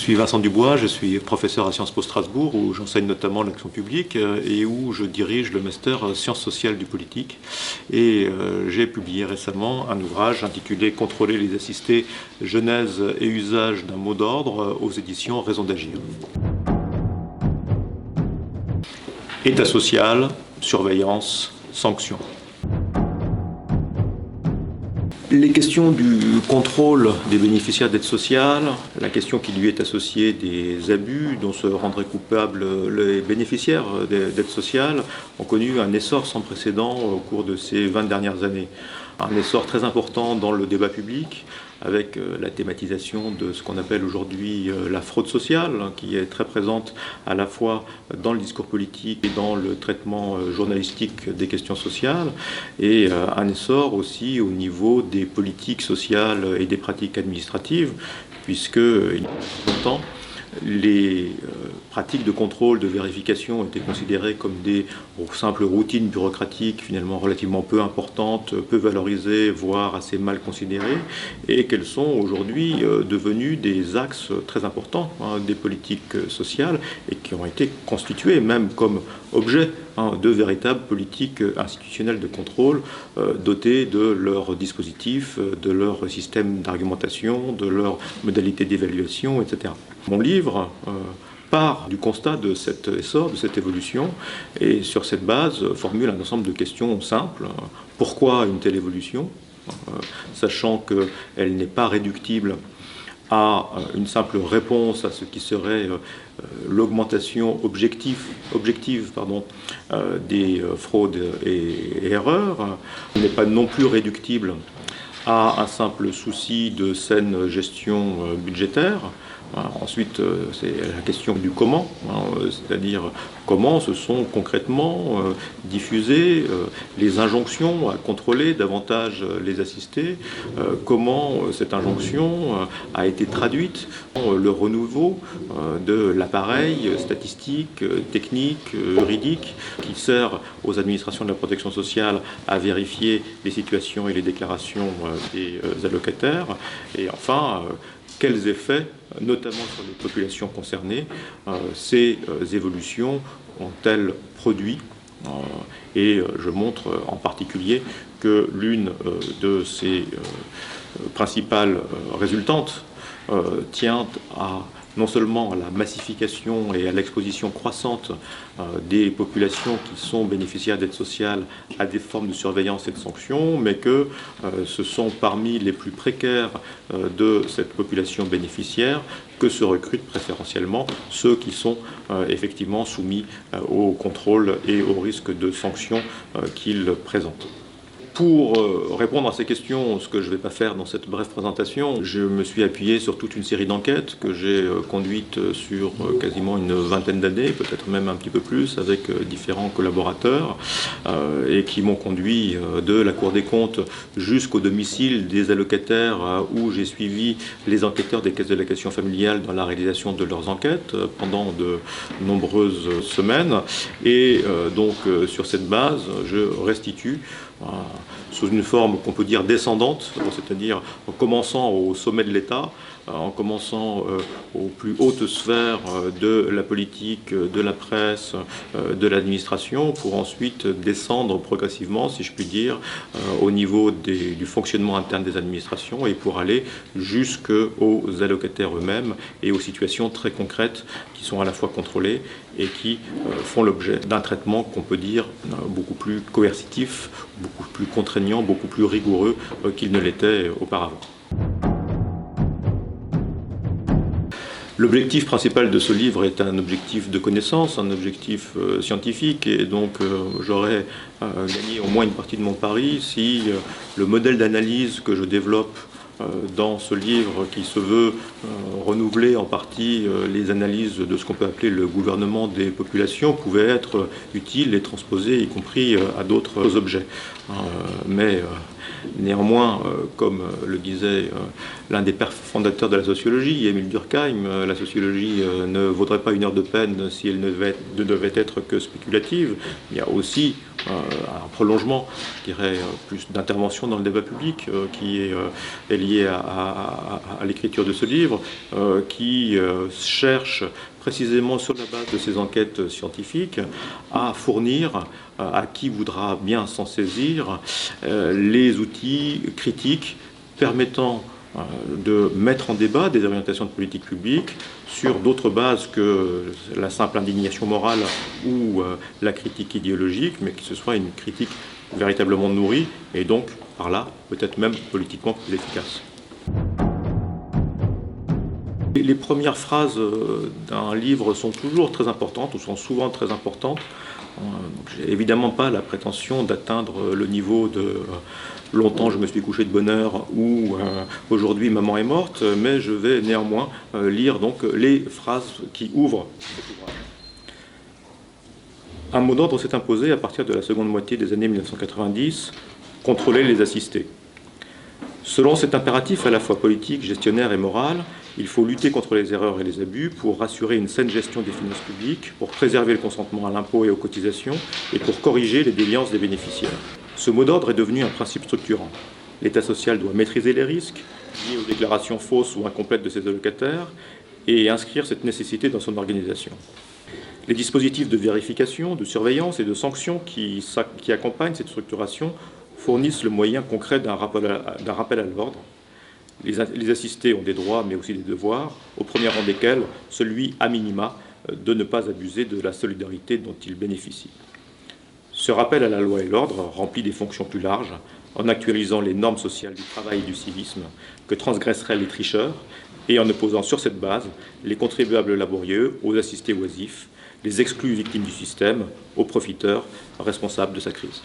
suis Vincent Dubois, je suis professeur à Sciences Po Strasbourg où j'enseigne notamment l'action publique et où je dirige le master Sciences sociales du politique. Et j'ai publié récemment un ouvrage intitulé Contrôler les assistés, genèse et usage d'un mot d'ordre aux éditions Raison d'agir. État social, surveillance, sanctions. Les questions du contrôle des bénéficiaires d'aide sociale, la question qui lui est associée des abus dont se rendraient coupables les bénéficiaires d'aide sociale ont connu un essor sans précédent au cours de ces 20 dernières années. Un essor très important dans le débat public, avec la thématisation de ce qu'on appelle aujourd'hui la fraude sociale, qui est très présente à la fois dans le discours politique et dans le traitement journalistique des questions sociales, et un essor aussi au niveau des politiques sociales et des pratiques administratives, puisque il y a longtemps, les pratiques de contrôle, de vérification étaient considérées comme des simples routines bureaucratiques finalement relativement peu importantes, peu valorisées, voire assez mal considérées, et qu'elles sont aujourd'hui devenues des axes très importants des politiques sociales et qui ont été constituées même comme objet de véritables politiques institutionnelles de contrôle dotées de leurs dispositifs, de leur système d'argumentation, de leurs modalités d'évaluation, etc. Mon livre part du constat de cet essor, de cette évolution, et sur cette base formule un ensemble de questions simples. Pourquoi une telle évolution, sachant qu'elle n'est pas réductible à une simple réponse à ce qui serait l'augmentation objective des fraudes et erreurs. Elle n'est pas non plus réductible à un simple souci de saine gestion budgétaire. Ensuite, c'est la question du comment, c'est-à-dire comment se sont concrètement diffusées les injonctions à contrôler davantage les assistés, comment cette injonction a été traduite dans le renouveau de l'appareil statistique, technique, juridique qui sert aux administrations de la protection sociale à vérifier les situations et les déclarations des allocataires, et enfin quels effets, notamment sur les populations concernées, ces évolutions ont-elles produit. Et je montre en particulier que l'une de ces principales résultantes tient à non seulement à la massification et à l'exposition croissante des populations qui sont bénéficiaires d'aide sociale à des formes de surveillance et de sanctions, mais que ce sont parmi les plus précaires de cette population bénéficiaire que se recrutent préférentiellement ceux qui sont effectivement soumis au contrôle et au risque de sanctions qu'ils présentent. Pour répondre à ces questions, ce que je ne vais pas faire dans cette brève présentation, je me suis appuyé sur toute une série d'enquêtes que j'ai conduites sur quasiment une vingtaine d'années, peut-être même un petit peu plus, avec différents collaborateurs, et qui m'ont conduit de la Cour des comptes jusqu'au domicile des allocataires, où j'ai suivi les enquêteurs des caisses d'allocation familiale dans la réalisation de leurs enquêtes pendant de nombreuses semaines. Et donc sur cette base, je restitue sous une forme qu'on peut dire descendante, c'est-à-dire en commençant au sommet de l'État, en commençant aux plus hautes sphères de la politique, de la presse, de l'administration, pour ensuite descendre progressivement, si je puis dire, au niveau du fonctionnement interne des administrations et pour aller jusqu'aux allocataires eux-mêmes et aux situations très concrètes qui sont à la fois contrôlées et qui font l'objet d'un traitement qu'on peut dire beaucoup plus coercitif, beaucoup plus contraignant, beaucoup plus rigoureux qu'il ne l'était auparavant. L'objectif principal de ce livre est un objectif de connaissance, un objectif scientifique, et donc j'aurais gagné au moins une partie de mon pari si le modèle d'analyse que je développe dans ce livre, qui se veut renouveler en partie les analyses de ce qu'on peut appeler le gouvernement des populations, pouvait être utile et transposé, y compris à d'autres objets. Mais néanmoins, comme le disait l'un des pères fondateurs de la sociologie, Émile Durkheim, la sociologie ne vaudrait pas une heure de peine si elle ne devait être que spéculative. Il y a aussi un prolongement, je dirais, plus d'intervention dans le débat public, qui est lié à l'écriture de ce livre, qui cherche précisément sur la base de ces enquêtes scientifiques à fournir à qui voudra bien s'en saisir les outils critiques permettant de mettre en débat des orientations de politique publique sur d'autres bases que la simple indignation morale ou la critique idéologique, mais que ce soit une critique véritablement nourrie et donc, par là, peut-être même politiquement plus efficace. Les premières phrases d'un livre sont toujours très importantes, ou sont souvent très importantes. J'ai évidemment pas la prétention d'atteindre le niveau de longtemps je me suis couché de bonne heure ou aujourd'hui maman est morte, mais je vais néanmoins lire donc les phrases qui ouvrent cet ouvrage. Un mot d'ordre s'est imposé à partir de la seconde moitié des années 1990, contrôler les assistés. Selon cet impératif à la fois politique, gestionnaire et moral, il faut lutter contre les erreurs et les abus pour assurer une saine gestion des finances publiques, pour préserver le consentement à l'impôt et aux cotisations et pour corriger les déviances des bénéficiaires. Ce mot d'ordre est devenu un principe structurant. L'État social doit maîtriser les risques, liés aux déclarations fausses ou incomplètes de ses allocataires et inscrire cette nécessité dans son organisation. Les dispositifs de vérification, de surveillance et de sanctions qui accompagnent cette structuration fournissent le moyen concret d'un rappel à l'ordre. Les assistés ont des droits mais aussi des devoirs, au premier rang desquels celui, à minima, de ne pas abuser de la solidarité dont ils bénéficient. Ce rappel à la loi et l'ordre remplit des fonctions plus larges en actualisant les normes sociales du travail et du civisme que transgresseraient les tricheurs et en opposant sur cette base les contribuables laborieux aux assistés oisifs, les exclus victimes du système aux profiteurs responsables de sa crise.